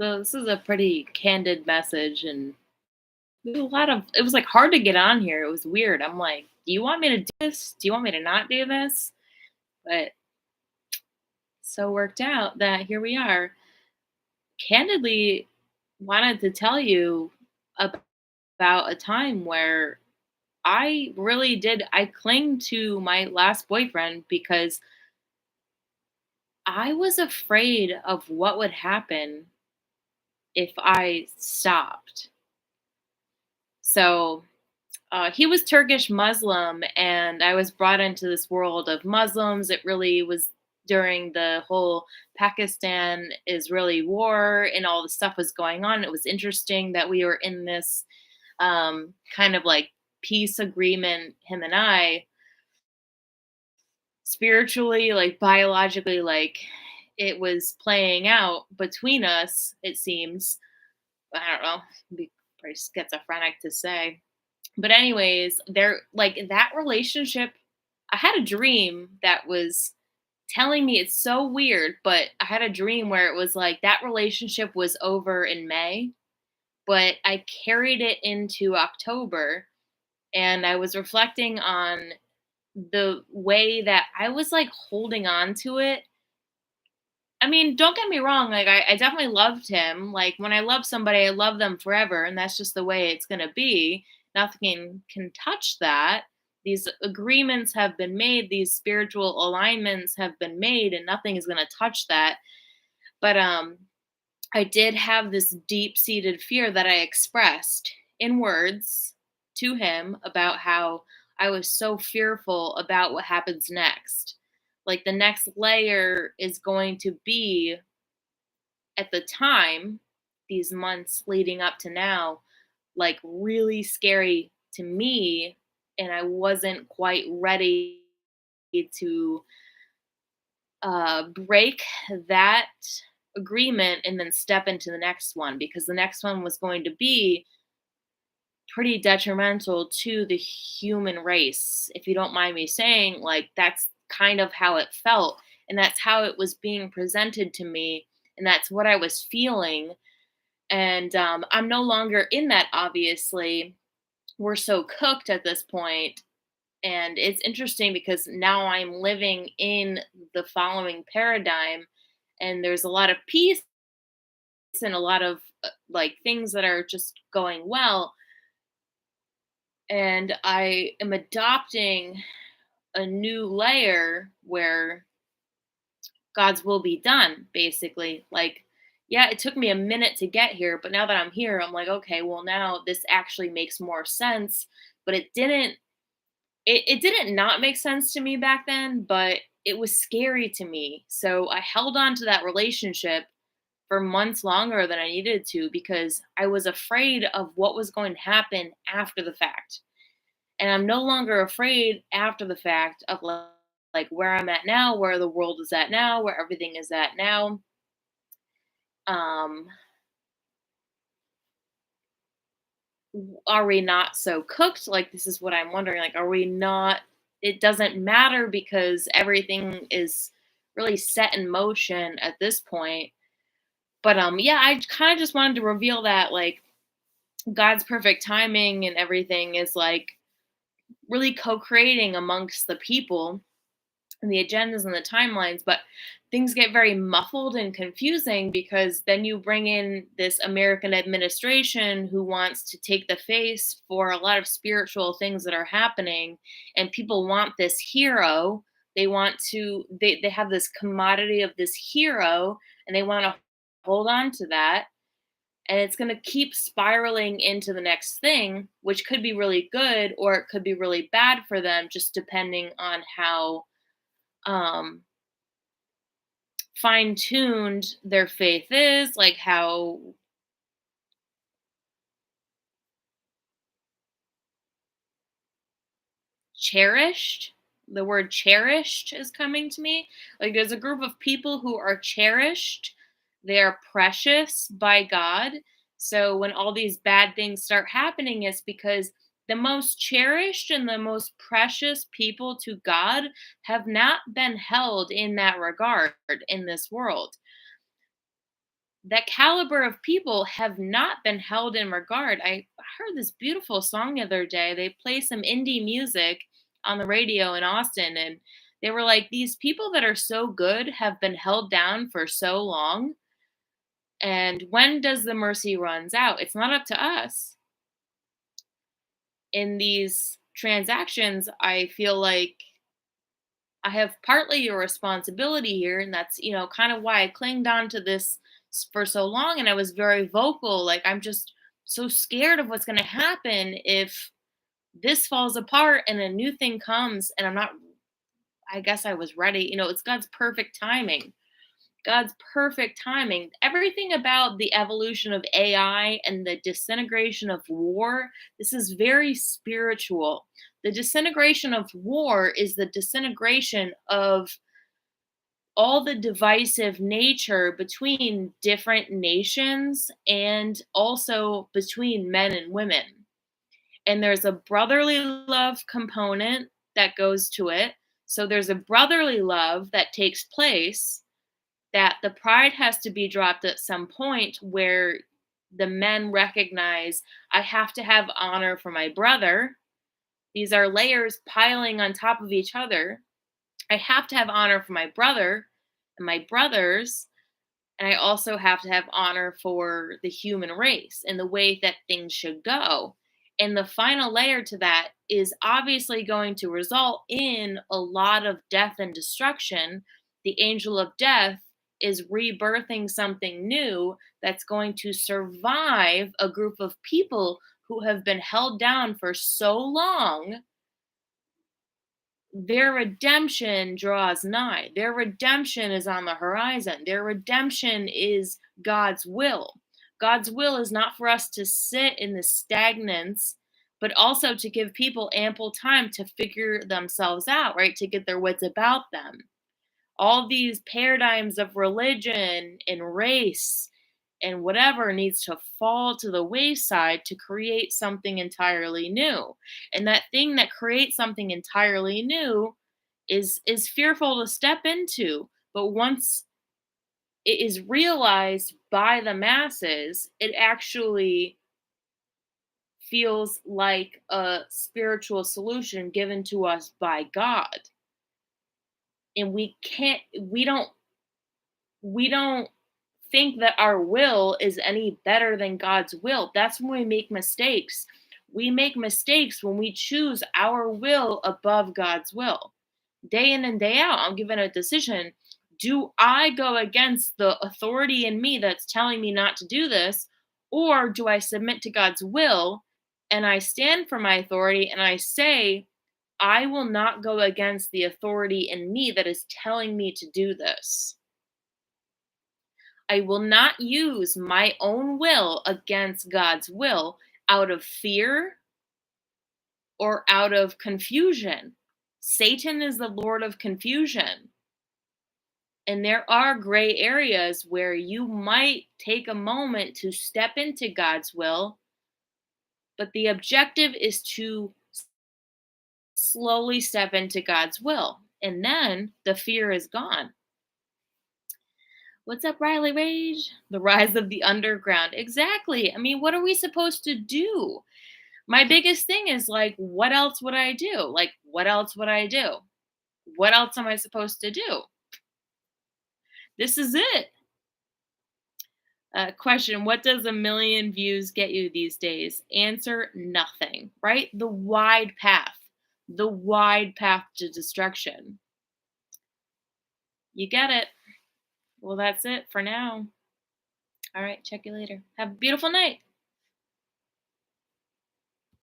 So this is a pretty candid message, and there's a lot of it was like hard to get on here. It was weird. I'm like, do you want me to do this? Do you want me to not do this? But so worked out that here we are. Candidly, wanted to tell you about a time where I really did. I cling to my last boyfriend because I was afraid of what would happen if I stopped. So he was Turkish Muslim, and I was brought into this world of Muslims. It really was during the whole Pakistan Israeli war, and all the stuff was going on. It was interesting that we were in this kind of like peace agreement, him and I, spiritually, like biologically, like it was playing out between us, it seems. I don't know, it'd be pretty schizophrenic to say. But anyways, there like that relationship, I had a dream that was telling me it's so weird, but I had a dream where it was like that relationship was over in May, but I carried it into October, and I was reflecting on the way that I was like holding on to it. I mean, don't get me wrong, like I definitely loved him. Like when I love somebody, I love them forever, and that's just the way it's gonna be. Nothing can touch that. These agreements have been made, these spiritual alignments have been made, and nothing is gonna touch that. But I did have this deep-seated fear that I expressed in words to him about how I was so fearful about what happens next. Like the next layer is going to be at the time, these months leading up to now, like really scary to me. And I wasn't quite ready to break that agreement and then step into the next one, because the next one was going to be pretty detrimental to the human race. If you don't mind me saying, like, that's kind of how it felt. And that's how it was being presented to me. And that's what I was feeling. And I'm no longer in that, obviously. We're so cooked at this point. And it's interesting because now I'm living in the following paradigm, and there's a lot of peace and a lot of like things that are just going well. And I am adopting a new layer where God's will be done, basically. Like, yeah, it took me a minute to get here, but now that I'm here, I'm like, okay, well, now this actually makes more sense. But it didn't not make sense to me back then, but it was scary to me. So I held on to that relationship for months longer than I needed to because I was afraid of what was going to happen after the fact. And I'm no longer afraid after the fact of like where I'm at now, where the world is at now, where everything is at now. Um, are we not so cooked? Like this is what I'm wondering. Like, are we not? It doesn't matter because everything is really set in motion at this point. But yeah, I kind of just wanted to reveal that like God's perfect timing and everything is like really co-creating amongst the people and the agendas and the timelines, but things get very muffled and confusing because then you bring in this American administration who wants to take the face for a lot of spiritual things that are happening, and people want this hero. They want to they have this commodity of this hero, and they want to hold on to that, and it's going to keep spiraling into the next thing, which could be really good or it could be really bad for them, just depending on how um fine-tuned their faith is, like how cherished the word cherished is coming to me. Like there's a group of people who are cherished, they're precious by God. So when all these bad things start happening, it's because the most cherished and the most precious people to God have not been held in that regard in this world. that caliber of people have not been held in regard. I heard this beautiful song the other day. They play some indie music on the radio in Austin, and they were like, these people that are so good have been held down for so long. And when does the mercy runs out? It's not up to us. In these transactions, I feel like I have partly a responsibility here, and that's, kind of why I clinged on to this for so long, and I was very vocal. Like, I'm just so scared of what's going to happen if this falls apart and a new thing comes, and I'm not, I guess I was ready. It's God's perfect timing. God's perfect timing. Everything about the evolution of AI and the disintegration of war, this is very spiritual. The disintegration of war is the disintegration of all the divisive nature between different nations and also between men and women. And there's a brotherly love component that goes to it. So there's a brotherly love that takes place, that the pride has to be dropped at some point where the men recognize, I have to have honor for my brother. These are layers piling on top of each other. I have to have honor for my brother and my brothers, and I also have to have honor for the human race and the way that things should go. And the final layer to that is obviously going to result in a lot of death and destruction. The angel of death is rebirthing something new that's going to survive a group of people who have been held down for so long. Their redemption draws nigh. Their redemption is on the horizon. Their redemption is God's will. God's will is not for us to sit in the stagnance, but also to give people ample time to figure themselves out, right? To get their wits about them. All these paradigms of religion and race and whatever needs to fall to the wayside to create something entirely new. And that thing that creates something entirely new is fearful to step into, but once it is realized by the masses, it actually feels like a spiritual solution given to us by God. And we don't think that our will is any better than God's will. That's when we make mistakes. We make mistakes when we choose our will above God's will. Day in and day out, I'm given a decision. Do I go against the authority in me that's telling me not to do this? Or do I submit to God's will and I stand for my authority and I say, I will not go against the authority in me that is telling me to do this. I will not use my own will against God's will out of fear or out of confusion. Satan is the Lord of confusion. And there are gray areas where you might take a moment to step into God's will, but the objective is to slowly step into God's will. And then the fear is gone. What's up, Riley Rage? The rise of the underground. Exactly. I mean, what are we supposed to do? My biggest thing is like, what else would I do? Like, what else would I do? What else am I supposed to do? This is it. Question: what does 1 million views get you these days? Answer: nothing, right? The wide path to destruction. You get it. Well, that's it for now. All right, check you later. Have a beautiful night.